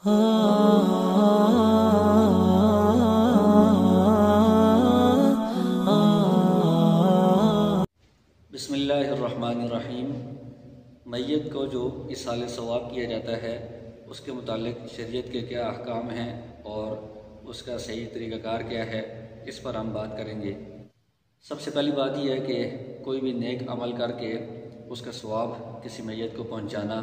بسم اللہ الرحمن الرحیم۔ میت کو جو ایصال ثواب کیا جاتا ہے اس کے متعلق شریعت کے کیا احکام ہیں اور اس کا صحیح طریقہ کار کیا ہے، اس پر ہم بات کریں گے۔ سب سے پہلی بات یہ ہے کہ کوئی بھی نیک عمل کر کے اس کا ثواب کسی میت کو پہنچانا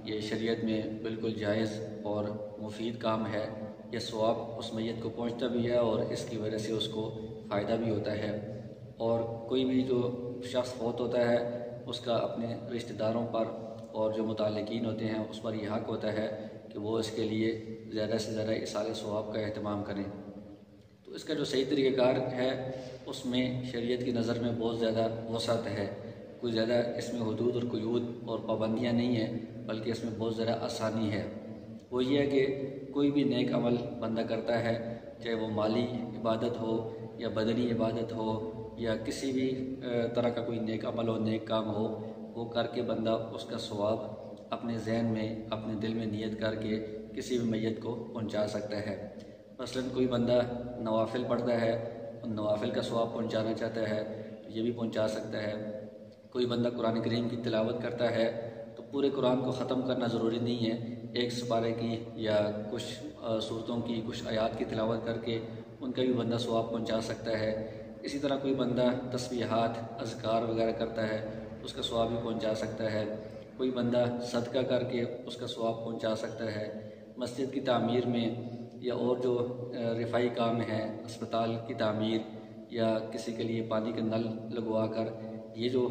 یہ شریعت میں بالکل جائز اور مفید کام ہے۔ یہ ثواب اس میت کو پہنچتا بھی ہے اور اس کی وجہ سے اس کو فائدہ بھی ہوتا ہے، اور کوئی بھی جو شخص فوت ہوتا ہے اس کا اپنے رشتہ داروں پر اور جو متعلقین ہوتے ہیں اس پر یہ حق ہوتا ہے کہ وہ اس کے لیے زیادہ سے زیادہ ایصال ثواب کا اہتمام کریں۔ تو اس کا جو صحیح طریقہ کار ہے اس میں شریعت کی نظر میں بہت زیادہ وسعت ہے، کوئی زیادہ اس میں حدود اور قیود اور پابندیاں نہیں ہیں، بلکہ اس میں بہت زیادہ آسانی ہے۔ وہ یہ ہے کہ کوئی بھی نیک عمل بندہ کرتا ہے، چاہے وہ مالی عبادت ہو یا بدنی عبادت ہو یا کسی بھی طرح کا کوئی نیک عمل ہو، نیک کام ہو، وہ کر کے بندہ اس کا ثواب اپنے ذہن میں اپنے دل میں نیت کر کے کسی بھی میت کو پہنچا سکتا ہے۔ مثلاً کوئی بندہ نوافل پڑھتا ہے، نوافل کا ثواب پہنچانا چاہتا ہے تو یہ بھی پہنچا سکتا ہے۔ کوئی بندہ قرآن کریم کی تلاوت کرتا ہے تو پورے قرآن کو ختم کرنا ضروری نہیں ہے، ایک سپارے کی یا کچھ صورتوں کی کچھ آیات کی تلاوت کر کے ان کا بھی بندہ ثواب پہنچا سکتا ہے۔ اسی طرح کوئی بندہ تسبیحات اذکار وغیرہ کرتا ہے اس کا ثواب بھی پہنچا سکتا ہے۔ کوئی بندہ صدقہ کر کے اس کا ثواب پہنچا سکتا ہے۔ مسجد کی تعمیر میں یا اور جو رفائی کام ہیں، اسپتال کی تعمیر یا کسی کے لیے پانی کے نل لگوا کر یہ جو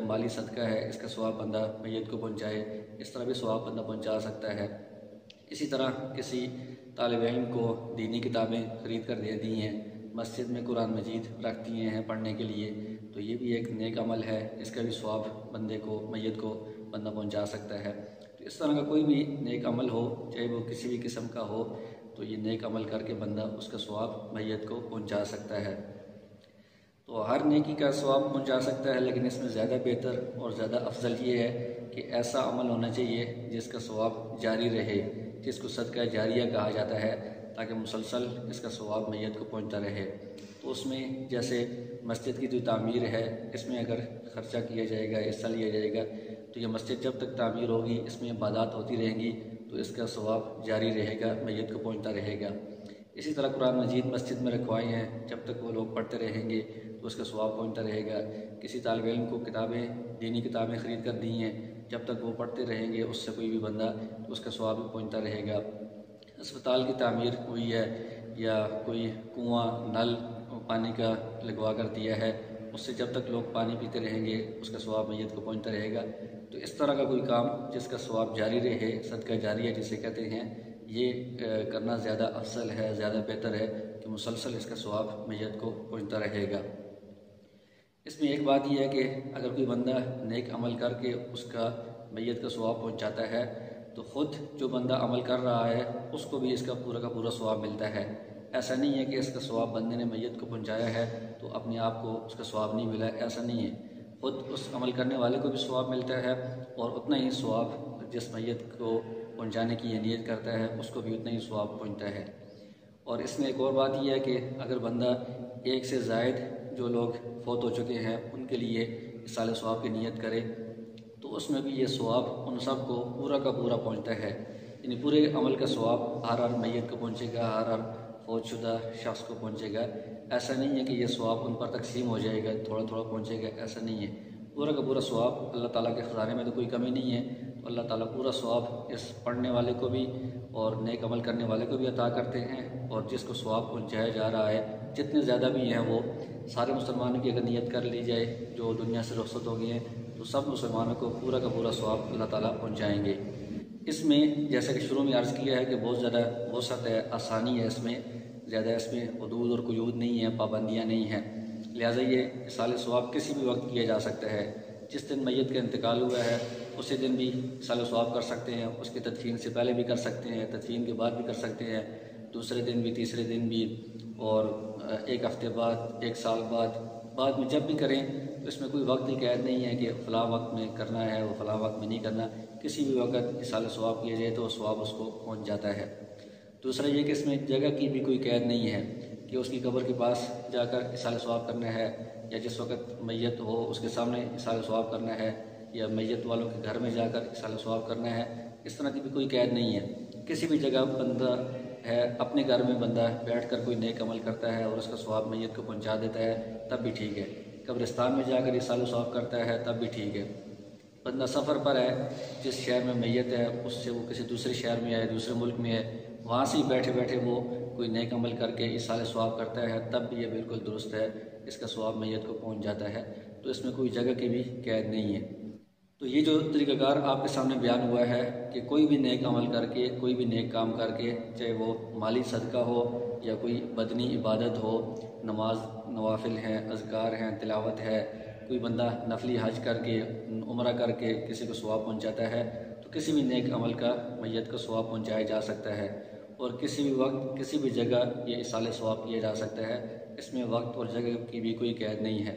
مالی صدقہ ہے اس کا ثواب بندہ میت کو پہنچائے، اس طرح بھی ثواب بندہ پہنچا سکتا ہے۔ اسی طرح کسی طالب علم کو دینی کتابیں خرید کر دے دی ہیں، مسجد میں قرآن مجید رکھ دیے ہیں پڑھنے کے لیے، تو یہ بھی ایک نیک عمل ہے، اس کا بھی ثواب بندے کو میت کو بندہ پہنچا سکتا ہے۔ تو اس طرح کا کوئی بھی نیک عمل ہو، چاہے وہ کسی بھی قسم کا ہو، تو یہ نیک عمل کر کے بندہ اس کا ثواب میت کو پہنچا سکتا ہے۔ تو ہر نیکی کا ثواب پہنچا سکتا ہے، لیکن اس میں زیادہ بہتر اور زیادہ افضل یہ ہے کہ ایسا عمل ہونا چاہیے جس کا ثواب جاری رہے، جس کو صدقہ جاریہ کہا جاتا ہے، تاکہ مسلسل اس کا ثواب میت کو پہنچتا رہے۔ تو اس میں جیسے مسجد کی جو تعمیر ہے اس میں اگر خرچہ کیا جائے گا، حصہ لیا جائے گا، تو یہ مسجد جب تک تعمیر ہوگی اس میں عبادات ہوتی رہیں گی تو اس کا ثواب جاری رہے گا، میت کو پہنچتا رہے گا۔ اسی طرح قرآن مجید مسجد میں رکھوائے ہیں، جب تک وہ لوگ پڑھتے رہیں گے تو اس کا ثواب پہنچتا رہے گا۔ کسی طالب علم کو کتابیں، دینی کتابیں خرید کر دی ہیں، جب تک وہ پڑھتے رہیں گے اس سے کوئی بھی بندہ تو اس کا ثواب بھی پہنچتا رہے گا۔ اسپتال کی تعمیر ہوئی ہے یا کوئی کنواں نل پانی کا لگوا کر دیا ہے، اس سے جب تک لوگ پانی پیتے رہیں گے اس کا ثواب میت کو پہنچتا رہے گا۔ تو اس طرح کا کوئی کام جس کا ثواب جاری رہے، صدقہ جاریہ جسے کہتے ہیں، یہ کرنا زیادہ افضل ہے، زیادہ بہتر ہے کہ مسلسل اس کا ثواب میت کو پہنچتا رہے گا۔ اس میں ایک بات یہ ہے کہ اگر کوئی بندہ نیک عمل کر کے اس کا میت کا ثواب پہنچاتا ہے تو خود جو بندہ عمل کر رہا ہے اس کو بھی اس کا پورا ثواب ملتا ہے۔ ایسا نہیں ہے کہ اس کا ثواب بندے نے میت کو پہنچایا ہے تو اپنے آپ کو اس کا ثواب نہیں ملا، ایسا نہیں ہے۔ خود اس عمل کرنے والے کو بھی ثواب ملتا ہے اور اتنا ہی ثواب جس میت کو پہنچانے کی یہ نیت کرتا ہے اس کو بھی اتنا ہی ثواب پہنچتا ہے۔ اور اس میں ایک اور بات یہ ہے کہ اگر بندہ ایک سے زائد جو لوگ فوت ہو چکے ہیں ان کے لیے ایصال ثواب کی نیت کرے تو اس میں بھی یہ ثواب ان سب کو پورا کا پورا پہنچتا ہے، یعنی پورے عمل کا ثواب ہر میت کو پہنچے گا، ہر فوت شدہ شخص کو پہنچے گا۔ ایسا نہیں ہے کہ یہ ثواب ان پر تقسیم ہو جائے گا، تھوڑا تھوڑا پہنچے گا، ایسا نہیں ہے۔ پورا کا پورا ثواب اللہ تعالیٰ کے خزانے میں تو کوئی کمی نہیں ہے، تو اللہ تعالیٰ پورا ثواب اس پڑھنے والے کو بھی اور نیک عمل کرنے والے کو بھی عطا کرتے ہیں، اور جس کو ثواب پہنچایا جا رہا ہے جتنے زیادہ بھی ہیں وہ سارے مسلمانوں کی اگر نیت کر لی جائے جو دنیا سے رخصت ہو گئے ہیں تو سب مسلمانوں کو پورا کا پورا ثواب اللہ تعالیٰ پہنچائیں گے۔ اس میں جیسا کہ شروع میں عرض کیا ہے کہ بہت زیادہ وسعت ہے، آسانی ہے، اس میں زیادہ اس میں حدود اور قیود نہیں ہیں، پابندیاں نہیں ہیں، لہٰذا یہ ایصال ثواب کسی بھی وقت کیا جا سکتا ہے۔ جس دن میت کا انتقال ہوا ہے اسی دن بھی ایصال ثواب کر سکتے ہیں، اس کی تدفین سے پہلے بھی کر سکتے ہیں، تدفین کے بعد بھی کر سکتے ہیں، دوسرے دن بھی، تیسرے دن بھی، اور ایک ہفتے بعد، ایک سال بعد میں جب بھی کریں تو اس میں کوئی وقت کی قید نہیں ہے کہ فلاں وقت میں کرنا ہے وہ فلاں وقت میں نہیں کرنا، کسی بھی وقت اصال ثواب کیا جائے تو وہ ثواب اس کو پہنچ جاتا ہے۔ دوسرا یہ کہ اس میں جگہ کی بھی کوئی قید نہیں ہے کہ اس کی قبر کے پاس جا کر اصال ثواب کرنا ہے، یا جس وقت میت ہو اس کے سامنے اصال ثواب کرنا ہے، یا میت والوں کے گھر میں جا کر اصال ثواب کرنا ہے۔ اس طرح کی بھی کوئی قید نہیں ہے۔ کسی بھی جگہ بندہ ہے، اپنے گھر میں بندہ بیٹھ کر کوئی نیک عمل کرتا ہے اور اس کا ثواب میت کو پہنچا دیتا ہے تب بھی ٹھیک ہے۔ قبرستان میں جا کر اصال ثواب کرتا ہے تب بھی ٹھیک ہے۔ بندہ سفر پر ہے، جس شہر میں میت ہے اس سے وہ کسی دوسرے شہر میں ہے، دوسرے ملک میں ہے، وہاں سے ہی بیٹھے بیٹھے وہ کوئی نیک عمل کر کے اصال ثواب کرتا ہے تب بھی یہ بالکل درست ہے، اس کا ثواب میت کو پہنچ جاتا ہے۔ تو اس میں کوئی جگہ کی بھی قید نہیں ہے۔ تو یہ جو طریقہ کار آپ کے سامنے بیان ہوا ہے کہ کوئی بھی نیک عمل کر کے، کوئی بھی نیک کام کر کے، چاہے وہ مالی صدقہ ہو یا کوئی بدنی عبادت ہو، نماز نوافل ہیں، اذکار ہیں، تلاوت ہے، کوئی بندہ نفلی حج کر کے، عمرہ کر کے کسی کو ثواب پہنچاتا ہے، تو کسی بھی نیک عمل کا میت کو ثواب پہنچایا جا سکتا ہے، اور کسی بھی وقت کسی بھی جگہ یہ اصال ثواب کیا جا سکتا ہے۔ اس میں وقت اور جگہ کی بھی کوئی قید نہیں ہے۔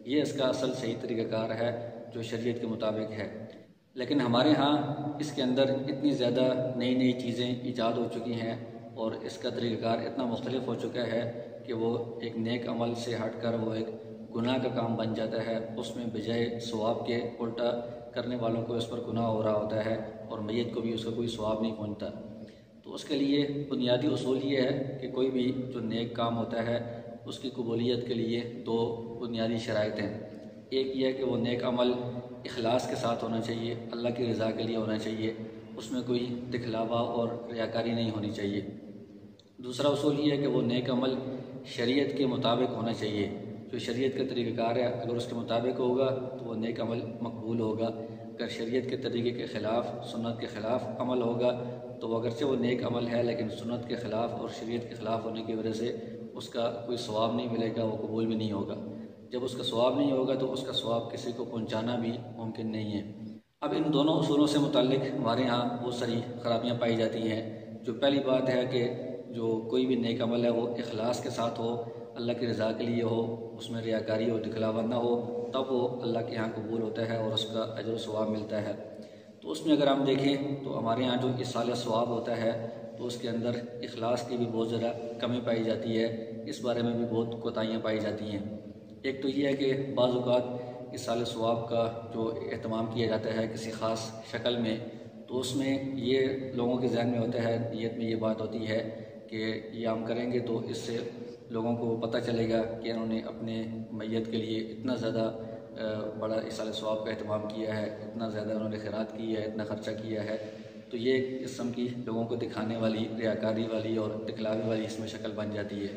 یہ اس کا اصل صحیح طریقہ کار ہے جو شریعت کے مطابق ہے۔ لیکن ہمارے ہاں اس کے اندر اتنی زیادہ نئی نئی چیزیں ایجاد ہو چکی ہیں اور اس کا طریقہ کار اتنا مختلف ہو چکا ہے کہ وہ ایک نیک عمل سے ہٹ کر وہ ایک گناہ کا کام بن جاتا ہے۔ اس میں بجائے ثواب کے الٹا کرنے والوں کو اس پر گناہ ہو رہا ہوتا ہے اور میت کو بھی اس کا کوئی ثواب نہیں پہنچتا۔ تو اس کے لیے بنیادی اصول یہ ہے کہ کوئی بھی جو نیک کام ہوتا ہے اس کی قبولیت کے لیے دو بنیادی شرائط ہیں۔ ایک یہ ہے کہ وہ نیک عمل اخلاص کے ساتھ ہونا چاہیے، اللہ کی رضا کے لیے ہونا چاہیے، اس میں کوئی دکھلاوا اور ریاکاری نہیں ہونی چاہیے۔ دوسرا اصول یہ ہے کہ وہ نیک عمل شریعت کے مطابق ہونا چاہیے، جو شریعت کا طریقہ کار ہے اگر اس کے مطابق ہوگا تو وہ نیک عمل مقبول ہوگا۔ اگر شریعت کے طریقے کے خلاف، سنت کے خلاف عمل ہوگا تو وہ اگرچہ وہ نیک عمل ہے لیکن سنت کے خلاف اور شریعت کے خلاف ہونے کی وجہ سے اس کا کوئی ثواب نہیں ملے گا، وہ قبول بھی نہیں ہوگا۔ جب اس کا ثواب نہیں ہوگا تو اس کا ثواب کسی کو پہنچانا بھی ممکن نہیں ہے۔ اب ان دونوں اصولوں سے متعلق ہمارے ہاں بہت ساری خرابیاں پائی جاتی ہیں۔ جو پہلی بات ہے کہ جو کوئی بھی نیک عمل ہے وہ اخلاص کے ساتھ ہو، اللہ کی رضا کے لیے ہو، اس میں ریاکاری ہو، دکھلاوا نہ ہو، تب وہ اللہ کے ہاں قبول ہوتا ہے اور اس کا اجر و ثواب ملتا ہے۔ تو اس میں اگر ہم دیکھیں تو ہمارے ہاں جو اصال ثواب ہوتا ہے تو اس کے اندر اخلاص کی بھی بہت زیادہ کمی پائی جاتی ہے، اس بارے میں بھی بہت کوتاہیاں پائی جاتی ہیں۔ ایک تو یہ ہے کہ بعض اوقات اصال ثواب کا جو اہتمام کیا جاتا ہے کسی خاص شکل میں، تو اس میں یہ لوگوں کے ذہن میں ہوتا ہے، نیت میں یہ بات ہوتی ہے کہ یہ ہم کریں گے تو اس سے لوگوں کو پتہ چلے گا کہ انہوں نے اپنے میت کے لیے اتنا زیادہ بڑا اصال ثواب کا اہتمام کیا ہے، اتنا زیادہ انہوں نے خیرات کی ہے، اتنا خرچہ کیا ہے۔ تو یہ ایک قسم کی لوگوں کو دکھانے والی، ریاکاری والی اور دکھلاوے والی اس میں شکل بن جاتی ہے۔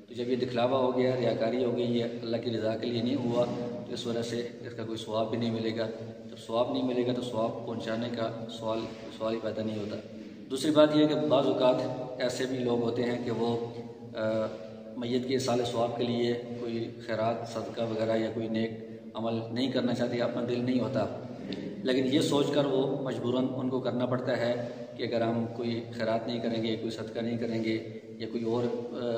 تو جب یہ دکھلاوا ہو گیا، ریاکاری ہو گئی ہے، اللہ کی رضا کے لیے نہیں ہوا، تو اس وجہ سے اس کا کوئی ثواب بھی نہیں ملے گا۔ جب ثواب نہیں ملے گا تو ثواب پہنچانے کا سوال ہی پیدا نہیں ہوتا۔ دوسری بات یہ ہے کہ بعض اوقات ایسے بھی لوگ ہوتے ہیں کہ وہ میت کے اصال ثواب کے لیے کوئی خیرات، صدقہ وغیرہ یا کوئی نیک عمل نہیں کرنا چاہتے، اپنا دل نہیں ہوتا، لیکن یہ سوچ کر وہ مجبوراً ان کو کرنا پڑتا ہے کہ اگر ہم کوئی خیرات نہیں کریں گے، کوئی صدقہ نہیں کریں گے یا کوئی اور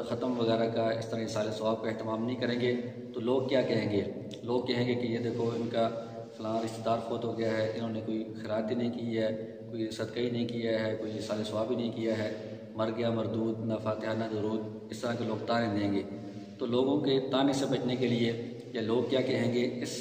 ختم وغیرہ کا اس طرح اصال ثواب کا اہتمام نہیں کریں گے تو لوگ کیا کہیں گے؟ لوگ کہیں گے کہ یہ دیکھو ان کا فلاں رشتہ دار فوت ہو گیا ہے، انہوں نے کوئی خیرات ہی نہیں کی ہے، کوئی صدقہ ہی نہیں کیا ہے، کوئی اصال ثواب ہی نہیں کیا ہے، مر گیا مردود، نہ فاتحہ نہ درود، اس طرح کے لوگ تانے دیں گے۔ تو لوگوں کے تانے سے بچنے کے لیے یا لوگ کیا کہیں گے، اس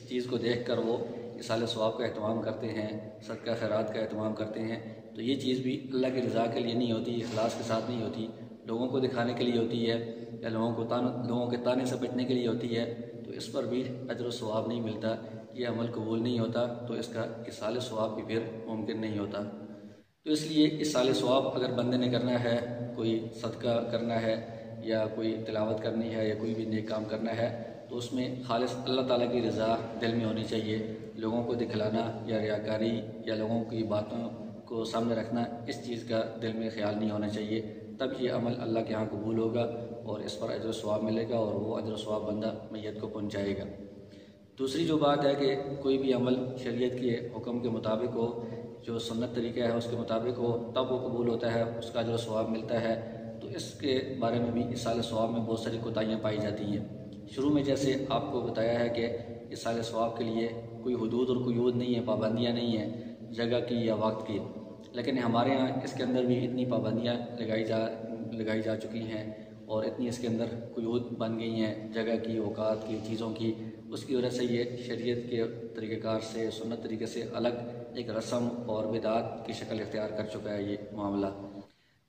چیز کو دیکھ کر وہ اصال ثواب کا اہتمام کرتے ہیں، صدقہ خیرات کا اہتمام کرتے ہیں۔ تو یہ چیز بھی اللہ کی رضا کے لیے نہیں ہوتی، اخلاص کے ساتھ نہیں ہوتی، لوگوں کو دکھانے کے لیے ہوتی ہے یا لوگوں کے تانے سے بچنے کے لیے ہوتی ہے، تو اس پر بھی اجر و ثواب نہیں ملتا، یہ عمل قبول نہیں ہوتا، تو اس کا اصال ثواب بھی پھر ممکن نہیں ہوتا۔ تو اس لیے اصال ثواب اگر بندے نے کرنا ہے، کوئی صدقہ کرنا ہے یا کوئی تلاوت کرنی ہے یا کوئی بھی نیک کام کرنا ہے، تو اس میں خالص اللہ تعالیٰ کی رضا دل میں ہونی چاہیے۔ لوگوں کو دکھلانا یا ریاکاری یا لوگوں کی باتوں کو سامنے رکھنا، اس چیز کا دل میں خیال نہیں ہونا چاہیے، تب یہ عمل اللہ کے ہاں قبول ہوگا اور اس پر اجر و ثواب ملے گا اور وہ اجر و ثواب بندہ میت کو پہنچائے گا۔ دوسری جو بات ہے کہ کوئی بھی عمل شریعت کے حکم کے مطابق ہو، جو سنت طریقہ ہے اس کے مطابق ہو، تب وہ قبول ہوتا ہے، اس کا اجر و ثواب ملتا ہے۔ تو اس کے بارے میں بھی اصال ثواب میں بہت ساری کوتاہیاں پائی جاتی ہیں۔ شروع میں جیسے آپ کو بتایا ہے کہ اصال ثواب کے لیے کوئی حدود اور قیود نہیں ہے، پابندیاں نہیں ہیں، جگہ کی یا وقت کی، لیکن ہمارے ہاں اس کے اندر بھی اتنی پابندیاں لگائی جا چکی ہیں اور اتنی اس کے اندر قیود بن گئی ہیں جگہ کی، اوقات کی، چیزوں کی، اس کی وجہ سے یہ شریعت کے طریقہ کار سے، سنت طریقے سے الگ ایک رسم اور بدعت کی شکل اختیار کر چکا ہے یہ معاملہ۔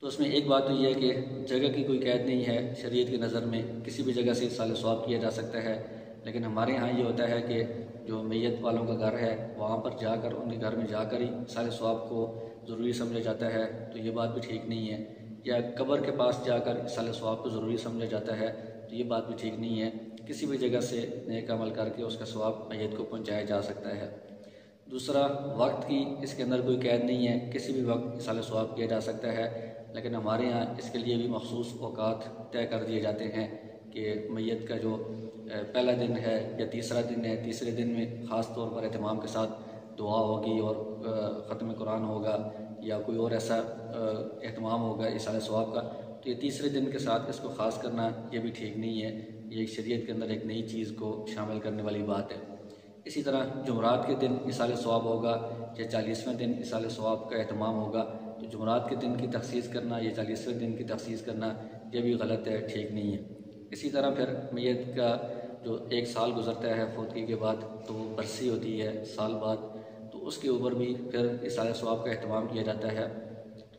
تو اس میں ایک بات تو یہ ہے کہ جگہ کی کوئی قید نہیں ہے، شریعت کی نظر میں کسی بھی جگہ سے ایصال ثواب کیا جا سکتا ہے، لیکن ہمارے ہاں یہ ہوتا ہے کہ جو میت والوں کا گھر ہے وہاں پر جا کر، ان کے گھر میں جا کر ہی ایصال ثواب کو ضروری سمجھا جاتا ہے، تو یہ بات بھی ٹھیک نہیں ہے۔ یا قبر کے پاس جا کر ایصال ثواب کو ضروری سمجھا جاتا ہے، تو یہ بات بھی ٹھیک نہیں ہے۔ کسی بھی جگہ سے نیک عمل کر کے اس کا ثواب میت کو پہنچایا جا سکتا ہے۔ دوسرا، وقت کی اس کے اندر کوئی قید نہیں ہے، کسی بھی وقت ایصال ثواب کیا جا سکتا ہے، لیکن ہمارے یہاں اس کے لیے بھی مخصوص اوقات طے کر دیے جاتے ہیں کہ میت کا جو پہلا دن ہے یا تیسرا دن ہے، تیسرے دن میں خاص طور پر اہتمام کے ساتھ دعا ہوگی اور ختم قرآن ہوگا یا کوئی اور ایسا اہتمام ہوگا ایصال ثواب کا، تو یہ تیسرے دن کے ساتھ اس کو خاص کرنا یہ بھی ٹھیک نہیں ہے، یہ شریعت کے اندر ایک نئی چیز کو شامل کرنے والی بات ہے۔ اسی طرح جمعرات کے دن ایصال ثواب ہوگا یا 40ویں دن ایصال ثواب کا اہتمام ہوگا، تو جمعرات کے دن کی تخصیص کرنا یا 40ویں دن کی تخصیص کرنا یہ بھی غلط ہے، ٹھیک نہیں ہے۔ اسی طرح پھر میت کا جو 1 سال گزرتا ہے فوتگی کے بعد، تو وہ برسی ہوتی ہے سال بعد، تو اس کے اوپر بھی پھر ایصال ثواب کا اہتمام کیا جاتا ہے،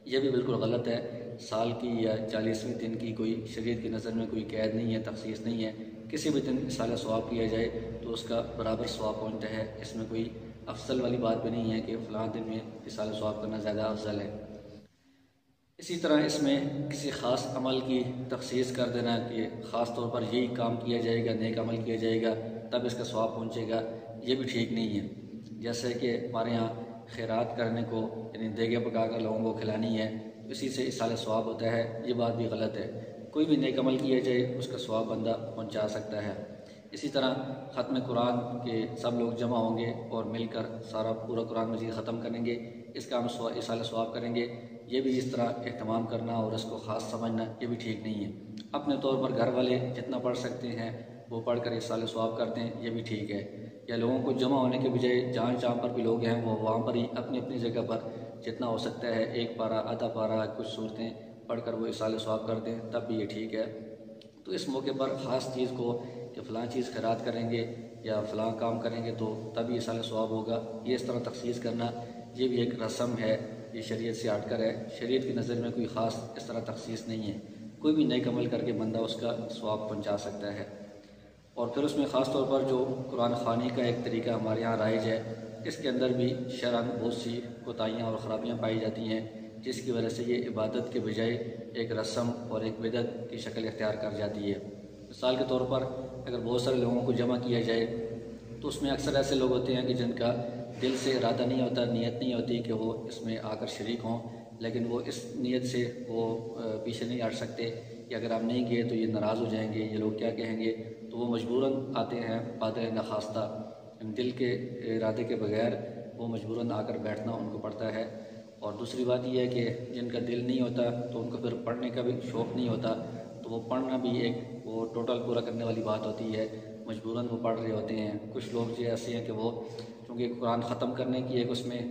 یہ بھی بالکل غلط ہے۔ سال کی یا 40ویں دن کی کوئی شریعت کی نظر میں کوئی قید نہیں ہے، تخصیص نہیں ہے، کسی بھی دن ایصال ثواب کیا جائے تو اس کا برابر ثواب پہنچتا ہے، اس میں کوئی افضل والی بات بھی نہیں ہے کہ فلاں دن میں ایصال ثواب کرنا زیادہ افضل ہے۔ اسی طرح اس میں کسی خاص عمل کی تخصیص کر دینا کہ خاص طور پر یہی کام کیا جائے گا، نیک عمل کیا جائے گا تب اس کا ثواب پہنچے گا، یہ بھی ٹھیک نہیں ہے۔ جیسے کہ ہمارے ہاں خیرات کرنے کو، یعنی دیگیں پکا کر لوگوں کو کھلانی ہے، اسی سے ایصال ثواب ہوتا ہے، یہ بات بھی غلط ہے۔ کوئی بھی نیک عمل کیا جائے اس کا ثواب بندہ پہنچا سکتا ہے۔ اسی طرح ختم قرآن کے سب لوگ جمع ہوں گے اور مل کر سارا پورا قرآن مجید ختم کریں گے، اس کا ہم ایصال ثواب کریں گے، یہ بھی اس طرح اہتمام کرنا اور اس کو خاص سمجھنا یہ بھی ٹھیک نہیں ہے۔ اپنے طور پر گھر والے جتنا پڑھ سکتے ہیں وہ پڑھ کر ایصال ثواب کرتے ہیں، یہ بھی ٹھیک ہے۔ یا لوگوں کو جمع ہونے کے بجائے جہاں پر بھی لوگ ہیں وہ وہاں پر ہی اپنی اپنی جگہ پر جتنا ہو سکتا ہے 1 پارہ، آدھا پارہ، کچھ صورتیں پڑھ کر وہ ایصال ثواب کر دیں، تب بھی یہ ٹھیک ہے۔ تو اس موقع پر خاص چیز کو کہ فلاں چیز خیرات کریں گے یا فلاں کام کریں گے تو تبھی ایصال ثواب ہوگا، یہ اس طرح تخصیص کرنا یہ بھی ایک رسم ہے، یہ شریعت سے ہٹ کر ہے۔ شریعت کی نظر میں کوئی خاص اس طرح تخصیص نہیں ہے، کوئی بھی نیک عمل کر کے بندہ اس کا ثواب پہنچا سکتا ہے۔ اور پھر اس میں خاص طور پر جو قرآن خوانی کا ایک طریقہ ہمارے یہاں رائج ہے، اس کے اندر بھی شرعاً بہت سی کوتاہیاں اور خرابیاں پائی جاتی ہیں، جس کی وجہ سے یہ عبادت کے بجائے ایک رسم اور ایک بدعت کی شکل اختیار کر جاتی ہے۔ مثال کے طور پر اگر بہت سارے لوگوں کو جمع کیا جائے تو اس میں اکثر ایسے لوگ ہوتے ہیں کہ جن کا دل سے ارادہ نہیں ہوتا، نیت نہیں ہوتی کہ وہ اس میں آ کر شریک ہوں، لیکن وہ اس نیت سے وہ پیچھے نہیں ہٹ سکتے کہ اگر ہم نہیں گئے تو یہ ناراض ہو جائیں گے، یہ لوگ کیا کہیں گے، تو وہ مجبوراً آتے ہیں بادل نخواستہ، دل کے ارادے کے بغیر وہ مجبوراً آ کر بیٹھنا ان کو پڑتا ہے۔ اور دوسری بات یہ ہے کہ جن کا دل نہیں ہوتا تو ان کو پھر پڑھنے کا بھی شوق نہیں ہوتا، تو وہ پڑھنا بھی ایک وہ ٹوٹل پورا کرنے والی بات ہوتی ہے، مجبوراً وہ پڑھ رہے ہوتے ہیں۔ کچھ لوگ جو ایسے ہیں کہ وہ چونکہ قرآن ختم کرنے کی ایک اس میں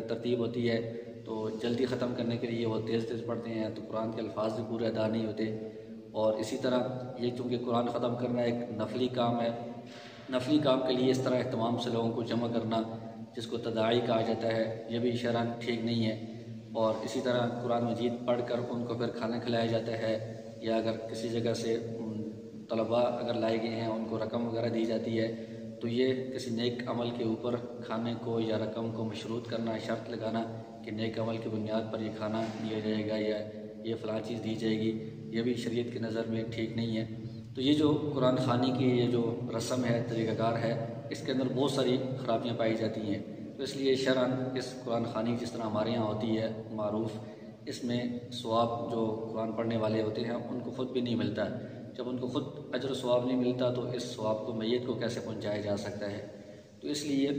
ترتیب ہوتی ہے، تو جلدی ختم کرنے کے لیے وہ تیز پڑھتے ہیں، تو قرآن کے الفاظ بھی پورے ادا نہیں ہوتے۔ اور اسی طرح یہ چونکہ قرآن ختم کرنا ایک نفلی کام ہے، نفلی کام کے لیے اس طرح اہتمام سے لوگوں کو جمع کرنا جس کو تداعی کہا جاتا ہے، یہ بھی شرعاً ٹھیک نہیں ہے۔ اور اسی طرح قرآن مجید پڑھ کر ان کو پھر کھانا کھلایا جاتا ہے، یا اگر کسی جگہ سے طلباء اگر لائے گئے ہیں ان کو رقم وغیرہ دی جاتی ہے، تو یہ کسی نیک عمل کے اوپر کھانے کو یا رقم کو مشروط کرنا، شرط لگانا کہ نیک عمل کی بنیاد پر یہ کھانا دیا جائے گا یا یہ فلاں چیز دی جائے گی، یہ بھی شریعت کی نظر میں ٹھیک نہیں ہے۔ تو یہ جو قرآن خوانی کی یہ جو رسم ہے، طریقہ کار ہے، اس کے اندر بہت ساری خرابیاں پائی جاتی ہیں، تو اس لیے شرعاً اس قرآن خوانی جس طرح ہمارے یہاں ہوتی ہے معروف، اس میں ثواب جو قرآن پڑھنے والے ہوتے ہیں ان کو خود بھی نہیں ملتا۔ جب ان کو خود اجر و ثواب نہیں ملتا تو اس ثواب کو میت کو کیسے پہنچایا جا سکتا ہے؟ تو اس لیے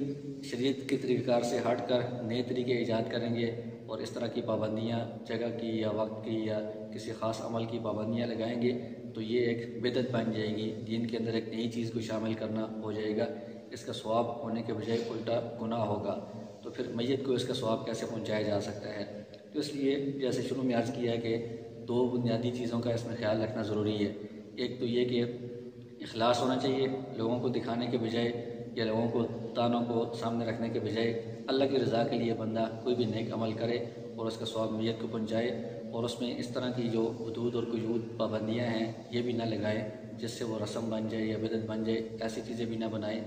شریعت کے طریقہ کار سے ہٹ کر نئے طریقے ایجاد کریں گے اور اس طرح کی پابندیاں جگہ کی یا وقت کی یا کسی خاص عمل کی پابندیاں لگائیں گے تو یہ ایک بدعت بن جائے گی، دین کے اندر ایک نئی چیز کو شامل کرنا ہو جائے گا، اس کا ثواب ہونے کے بجائے الٹا گناہ ہوگا۔ تو تو پھر میت کو اس کا ثواب کیسے پہنچایا جا سکتا ہے؟ تو اس لیے جیسے شروع میں عرض کیا ہے کہ دو بنیادی چیزوں کا اس میں خیال رکھنا ضروری ہے۔ ایک تو یہ کہ اخلاص ہونا چاہیے، لوگوں کو دکھانے کے بجائے یا لوگوں کو تانوں کو سامنے رکھنے کے بجائے اللہ کی رضا کے لیے بندہ کوئی بھی نیک عمل کرے اور اس کا ثواب میت کو پہنچائے، اور اس میں اس طرح کی جو حدود اور قیود پابندیاں ہیں یہ بھی نہ لگائے جس سے وہ رسم بن جائے یا بدعت بن جائے، ایسی چیزیں بھی نہ بنائیں۔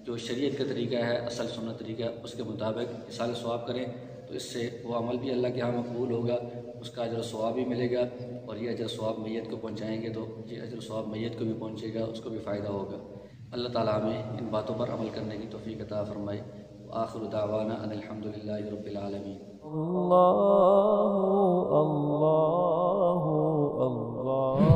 جو شریعت کا طریقہ ہے، اصل سنت طریقہ، اس کے مطابق اصال ثواب کریں تو اس سے وہ عمل بھی اللہ کے ہاں مقبول ہوگا، اس کا اجر و ثواب بھی ملے گا، اور یہ اجر و ثواب میت کو پہنچائیں گے تو یہ اجر و ثواب میت کو بھی پہنچے گا، اس کو بھی فائدہ ہوگا۔ اللہ تعالیٰ ہمیں ان باتوں پر عمل کرنے کی توفیق عطا فرمائے۔ وآخر دعوانا ان الحمدللہ رب العالمین۔ اللہ اللہ اللہ